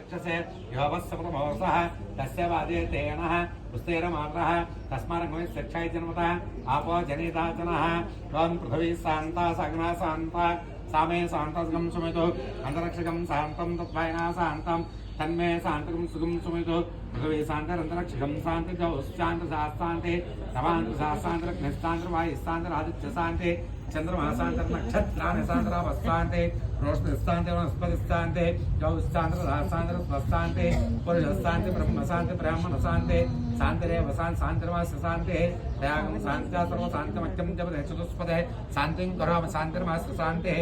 चक्षसे योगस्सप्रमोसः तस्य वादे तेनः पुस्तेरमात्रः तस्मारङ्गमे शिक्षाय जन्मतः आपो जनिताचनः त्वं पृथिवी शान्ता सग्ना शान्ता सामे शान्तसुखं सुमितु अन्तरिक्षकं शान्तं तत्त्वायना शान्तं तन्मे शान्तकं सुखं सुमितु पृथिवी शान्तरन्तरिक्षकं शान्ति च शान्ति नवान्तु शान्तिरग्निस्तान्तिर्वायुस्तान्तिरादित्य शान्ति चंद्रमा शांति नक्षत्राणि शांतिरावस्तान्ते रोशनिस्तान्ते वनस्पतिस्तान्ते गौस्तान्तिराशान्ति स्वस्तान्ते पुरुषस्तान्ते ब्रह्मशान्ति ब्राह्मणशान्ते शान्तिरेव शान्तिर्वास्य शान्तिः त्यागं शान्त्या सर्वशान्तिमत्यं जपते चतुष्पदे शान्तिं करोमि शान्तिर्वास्य शान्तिः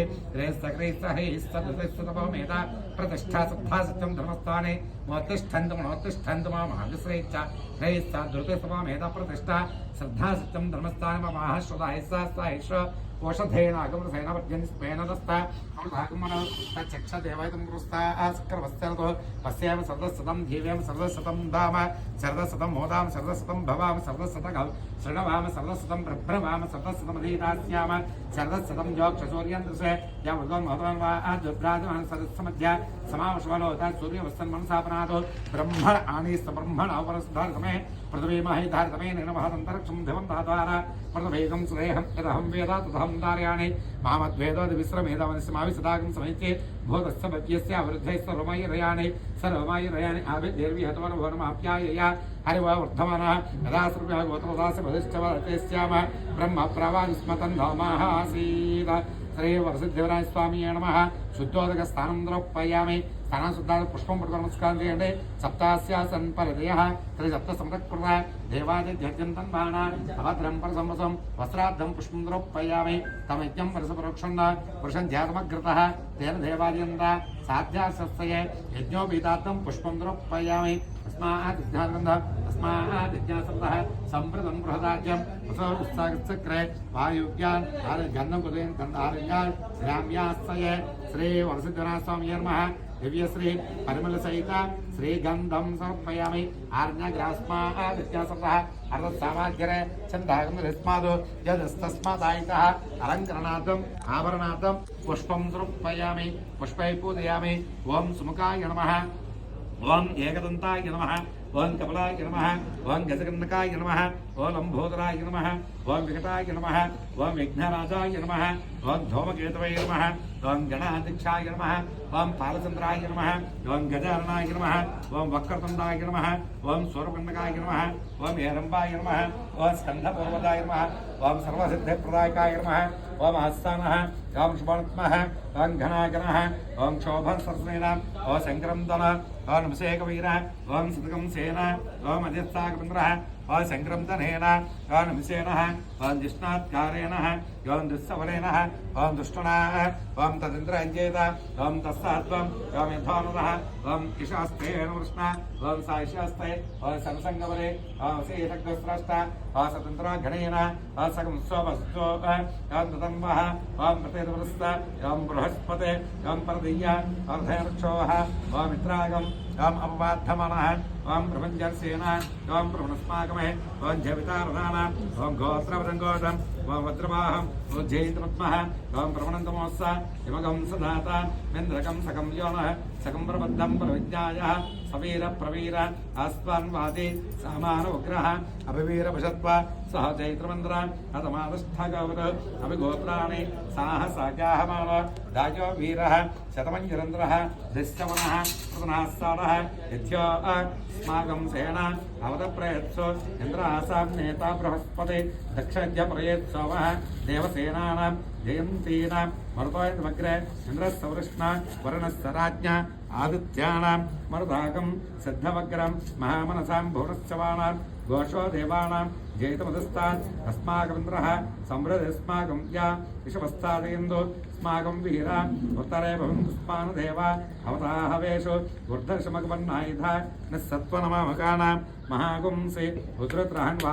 ह्रीस्तकृस्तपमेता प्रतिष्ठा सद्धा सत्यं धर्मस्थाने मोत्तिष्ठन्तु महाविश्रेच्छ ह्रीस्ता धृतसपमेता प्रतिष्ठा श्रद्धा सत्यं धर्मस्थाने ममाः श्रुताहिस्सा ओषधेन अगमसेन वर्जनिस्पेन दस्ता अमृतागमन तच्चक्ष देवायतं पुरस्ता आस्करवस्त्रतो पश्याम सर्वसतं धीव्याम सर्वसतं धाम सर्वसतं मोदाम सर्वसतं भवाम सर्वसतं शरणवाम सर्वसतं ब्रह्मवाम सर्वसतं अधीतास्याम सर्वसतं जोक्षसूर्यन्द्रसे या भगवान् महत्वान् वा आद्युब्राजमान सर्वसमध्य समावशवलोता सूर्यवस्तन मनसापनादो ब्रह्मण आनीस्त ब्रह्मण अपरसधार समय पृथ्वी महि धारतमे निर्महदन्तरिक्षं धिवन्ताद्वारा पृथ्वीकं श्रेयहं यदहं वेदा तदहं धारयामि मामद्वेदोद विश्रमेदवनस्मावि सदागं समित्ये भूतस्य भव्यस्य वृद्धे सर्वमयरयानि आभिर्विहतवनभवनमाप्यायया हरिवा वर्धमानः यदा सर्वः गोत्रदास्य वधिष्ठवतेस्याम ब्रह्म प्रवादिस्मतन् धामाः आसीत् श्री वरसिद्धिवराय स्वामी नमः शुद्धोदकस्थानं द्रौपयामि स्थानशुद्धात् पुष्पं पठित्वा नमस्कारं चेयन्ति सप्तास्यासन् परदयः त्रिसप्तसमृतकृता देवादिध्यजन्तं बाणा अभद्रं परसंवसं वस्त्राद्धं पुष्पं द्रौपयामि तमयज्ञं परसपरोक्षं पुरुषं ध्यातमग्रतः तेन देवादियन्ता साध्यासस्तये यज्ञोपीतार्थं पुष्पं द्रौपयामि अस्मादिज्ञासप्तः सम्प्रदं बृहदाज्यम् उत्साहचक्रे वायुज्ञान गन्धं कुदेन गन्धारण्याल श्राम्यास्तये श्री वरसिद्धनाथस्वामी नमः दिव्यश्री परिमल सहित श्रीगंधम समर्पयामि आर्यग्रास्मादिज्ञासप्तः अर्धसामाग्रे चन्दागमस्मादो यदस्तस्मादायितः अलङ्करणार्थम् आभरणार्थं पुष्पं समर्पयामि पुष्पैः पूजयामि ओं सुमुखाय नमः ओं एकदन्ताय नमः ओं कमलाय नमः ओं गजकर्णकाय नमः ओं लंबोदराय नमः ओं विकटाय नमः ओं विघ्नराजाय नमः ओं धूमकेतवे नमः ओं गणाध्यक्षाय नमः ओं पालचंद्राय नमः ओं गजाननाय नमः ओं वक्रतुंडाय नमः ओं सूर्यकर्णकाय नमः ओं हेरंबाय नमः ओं स्कंधपूर्वदाय नमः ओं सर्वसिद्धिप्रदायकाय नमः ओं आस्थानः ओं शुभात्मः ओं घनागणः ओं शोभन सरस्वतीनां ओं शंकरंदन ओं नमसेकवीरः ओं सतकं सेना ओं अध्यस्थाकन्द्रः ओं शंकरंदनेन ओं नमसेनः ओं जिष्णात्कारेणः ओं दुस्सवरेणः ओं दुष्टनाः ओं तदिन्द्रञ्जेत ओं तस्सात्वं ओं यथानुरः ओं ईशास्तेन कृष्ण ओं साईशास्ते ओं संसंगवरे ओं सीतग्रस्रष्ट ओं स्वतन्त्रगणेन ओं सकंसोवस्तो ओं तदन्वः ओं प्रतिदवरस्त ओं बृहस्पते ओं परदीय ओं धैर्क्षोः ओं मित्रागम् ओं अपवाद्धमनः ओं प्रपञ्चर्सेन ओं प्रवणस्माकमे ओं जवितारदाना ओं गोत्रवदङ्गोदम् ओं वज्रवाहम् ओं जयितपद्मः ओं प्रवणन्तमोत्स इमगं सदाता मेन्द्रकं सकं योनः सकं प्रबद्धं प्रविज्ञायः सवीर प्रवीर आस्वान्वादी सामान उग्रः अभिवीरभषत्व सह चैत्रमन्द्र अतमादष्ठगौर अभिगोत्राणि साहसागाहमान दायो वीरः शतमञ्जरन्द्रः दिश्चवनः प्रतनास्ताडः यथ्यो अस्माकं सेना अवतप्रयत्सो इन्द्रासां नेता बृहस्पति दक्षज्ञ प्रयत्सवः देवसेनानां जयन्तीनां मरुतोयमग्रे इन्द्रस्सवृष्ण वरुणस्य राज्ञा आदित्यानां मरुदागं सिद्धवग्रं महामनसां भुवनश्चवानां घोषो देवानां जयितमधस्तात् अस्माकमिन्द्रः समृद्धिस्माकं या विषवस्तादयन्तु अस्माकं वीरा उत्तरे भवन्तुस्मानुदेवा अवताहवेषु ऊर्ध्वशमगमन्नायुधा निस्सत्त्वनमामकानां महागुंसि उद्धृत्रहन्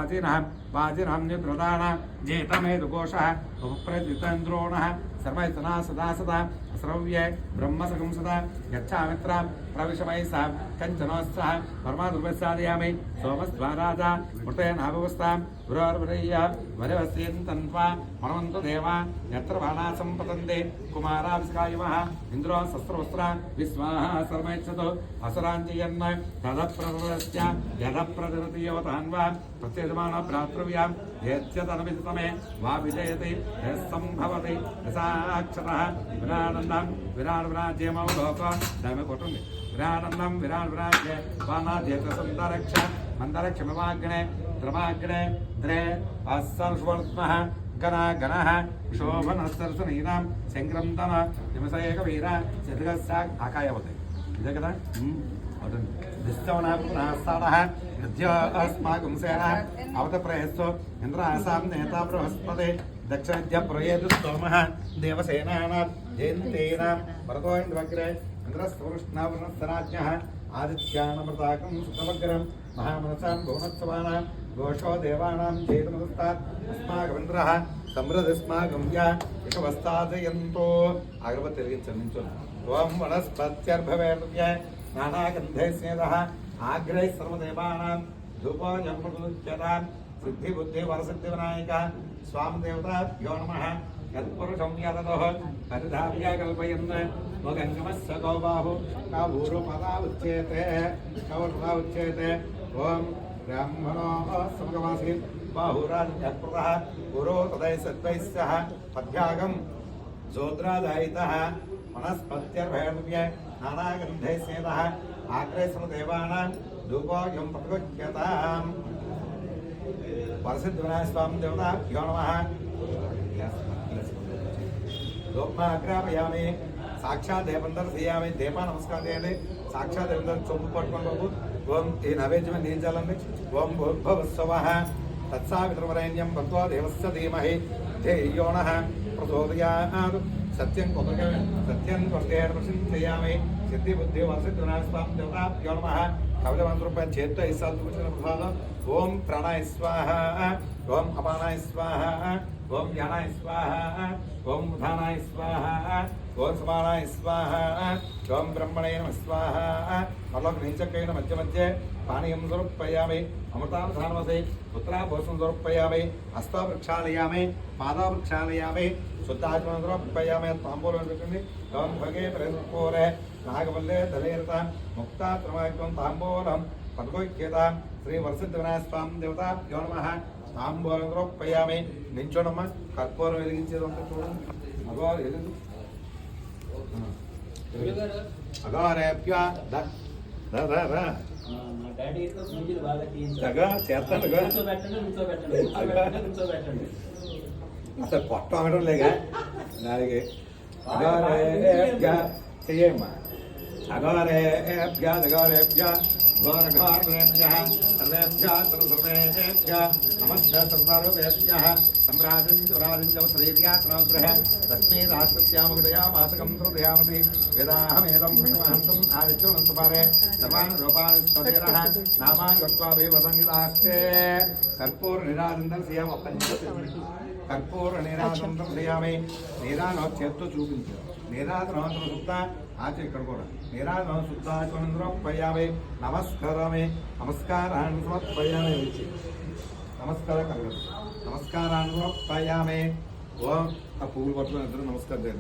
वाजिनां निद्रदाना जेतमेदुकोशः उपप्रजितेन्द्रोणः सर्वैतना सदा सदा श्रव्ये ब्रह्मसकं सदा गच्छामित्रां ప్రవిశమై సా కంచనోత్సహ పరమాదుర్వస్యాదయామి సోమస్వారాజా మృతేనాభవస్తాం గురోర్వరయ్య వరవస్యంతన్వా మనవంతు దేవా యత్ర బాణాసం పతందే కుమారావిష్కాయవః ఇంద్రో శస్త్రవస్త్ర విశ్వాః సర్వైచ్చతు అసురాంజయన్న తదప్రదస్య యదప్రదరతి యోతాన్వా ప్రత్యజమాన భ్రాతృవ్యాం ఏత్యదనవిదితమే వా విజయతి యస్సంభవతి యసాక్షరః విరానందం విరాట్ విరాజ్యమౌ లోక దైవ కొట్టుంది విరానందం విరాట్ విరాజ్య వానాద్యేత సుందరక్ష మందరక్షమవాగ్నే ద్రవాగ్నే ద్రే అస్సర్ష్వర్త్మః గణా గణః శోభనస్తర్సనీనాం శంక్రంతన హిమసయేక వీర శతగస్సా ఆకాయవతి ఇదే కదా అవుతుంది దిష్టవనాపునాస్తాడః యద్యో అస్మాకం సేన అవత ప్రయస్తో ఇంద్ర ఆసాం నేతా బృహస్పతి దక్షిణద్య ప్రయేదు స్తోమః దేవసేనానాం జయంతేనాం భరతో ఇంద్రగ్రే ఇంద్రస్వృష్ణావృణస్తరాజ్ఞః ఆదిత్యానమృతాకం సుతమగ్రం మహామనసాం భువనోత్సవానాం ఘోషో దేవానాం జయతమదస్తాత్ అస్మాకమింద్రః సమృద్ధిస్మాకం యా యశవస్తాజయంతో అగరబత్తి వెలిగించండి నించోండి ఓం వనస్పత్యర్భవేర్య నానాగంధే స్నేదః ఆగ్రై సర్వదేవానాం ధూపో జన్మదుచ్యతాం సిద్ధి బుద్ధి వరసిద్ధి వినాయక స్వామి దేవతాభ్యో నమః యత్పురుషం యతతః పరిధార్య కల్పయన్ మగంగమస్య గోబాహు కావూరు పదా ఉచ్యేతే కౌర్పదా ఉచ్యేతే ఓం బ్రాహ్మణో సమగమాసి బాహురాజ్ఞప్రదః పురో తదై సద్వైస్యః పద్భ్యాగం జోద్రాదాయితః వనస్పత్యర్భేర్య నానాగంధై స్నేదః ఆగ్రై సర్వదేవానాం ధూపోయం ప్రతిగృహ్యతాం వరసిద్ధి వినాయక స్వామి దేవతాభ్యో నమః లోక్మాగ్రాపయామి సాక్షాత్ దేవం దర్శయామి దీపా నమస్కారం చేయండి సాక్షాత్ దేవం చొప్పు పట్టుకోండి బాబు ఓం ఈ నైవేద్యం ఏం చేయాలండి ఓం భూర్భువస్సవః తత్సావితృవరేణ్యం భర్గో దేవస్య ధీమహి ధేయోనః ప్రచోదయాత్ సత్యం కొద్దిగేణ ప్రశంసయామి సిద్ధి బుద్ధి వరసిద్ధి వినాయక స్వామి దేవతాభ్యో నమః కవిలవంతరూపాయలు చేత్తో ఇస్తాలు ప్రసాదం ఓం ప్రాణాయ స్వాహ ఓం అపానాయ స్వాహ ఓం జ్ఞానాయ స్వాహ ఓం ఉధానాయ స్వాహ ఓం సమానాయ స్వాహ ఓం బ్రహ్మణే నమః స్వాహ మరొక నీచకైన మధ్య మధ్య పానీయం సమర్పయామి అమృతానుధానమసి పుత్రాభోసం సమర్పయామి హస్తో వృక్షాలయామి పాదో వృక్షాలయామి శుద్ధాత్మనం సమర్పయామి తాంబూలం పెట్టండి ఓం భగే ప్రయత్నపూరే నాగవల్లే దళేరత ముక్తా త్రమాగ్యం తాంబూలం పద్మోక్యేతాం శ్రీ వరసిద్ధి వినాయక స్వామి దేవతాభ్యో నమః తాంబూలం సమర్పయామి నించోడమ్మ కర్పూరం వెలిగించేదంతా చూడండి అగోరు వెలుగు అగోరేభ్య చేస్తాను అసలు పొట్ట అనడం లేగా దానికి అగోరేభ్య చెయ్యమ్మా అగోరేభ్య ఘోరఘోరేభ్యः సర్వేభ్యः సర్వేభ్యः నమస్తే సర్వారూపేభ్యः సమ్రాజంచ శరీర్యాత్రాగ్రహ తస్మై రాష్ట్రస్యామగదయా మాసకం హృదయామతి వేదాహమేదం భృగమహంతం ఆదిత్యం సుమారే సర్వాన్ రూపాన్ని స్తోతిరః నామాని గత్వాభివదంగిదాస్తే కర్పూర నిరాజందం సేవ కర్పూర నిరాజందం సేయామి నీరాను చేత్తో చూపించు నీరాజనం శుద్ధ ఆచే ఇక్కడ కూడా నీరాజనం శుద్ధాచమనంద్రోపయామి నమస్కారమే నమస్కారాన్ని సమర్పయామి వచ్చి నమస్కారం కలగదు నమస్కారాన్ని సమర్పయామి ఓ ఆ పువ్వులు పట్టుకుని ఇద్దరు నమస్కారం చేయండి